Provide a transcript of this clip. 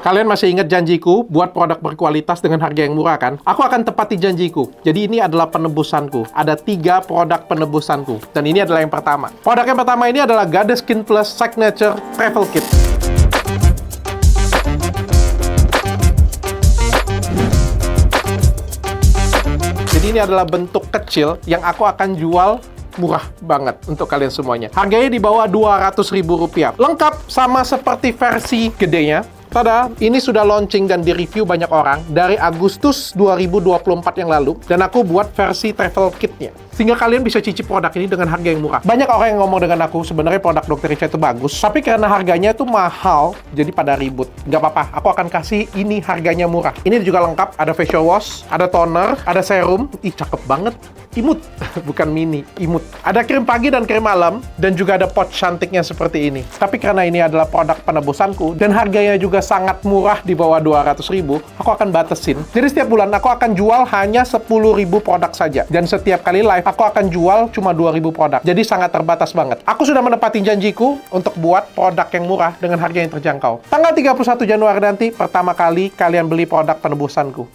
Kalian masih ingat janjiku buat produk berkualitas dengan harga yang murah kan? Aku akan tepati janjiku. Jadi ini adalah penebusanku. Ada 3 produk penebusanku. Dan ini adalah yang pertama. Produk yang pertama ini adalah Gade Skin Plus Signature Travel Kit. Jadi ini adalah bentuk kecil yang aku akan jual murah banget untuk kalian semuanya. Harganya di bawah Rp200.000. Lengkap sama seperti versi gedenya. Tada, ini sudah launching dan di-review banyak orang dari Agustus 2024 yang lalu. Dan aku buat versi travel kitnya. Sehingga kalian bisa cicip produk ini dengan harga yang murah. Banyak orang yang ngomong dengan aku, sebenarnya produk Dr. Richa itu bagus. Tapi karena harganya itu mahal, jadi pada ribut. Nggak apa-apa, aku akan kasih ini harganya murah. Ini juga lengkap, ada facial wash, ada toner, ada serum. Ih, cakep banget. Imut, bukan mini, imut. Ada krim pagi dan krim malam, dan juga ada pot cantiknya seperti ini. Tapi karena ini adalah produk penebusanku, dan harganya juga sangat murah di bawah 200.000, aku akan batasin. Jadi setiap bulan aku akan jual hanya 10.000 produk saja. Dan setiap kali live, aku akan jual cuma 2.000 produk. Jadi sangat terbatas banget. Aku sudah menepati janjiku untuk buat produk yang murah dengan harga yang terjangkau. Tanggal 31 Januari nanti, pertama kali kalian beli produk penebusanku.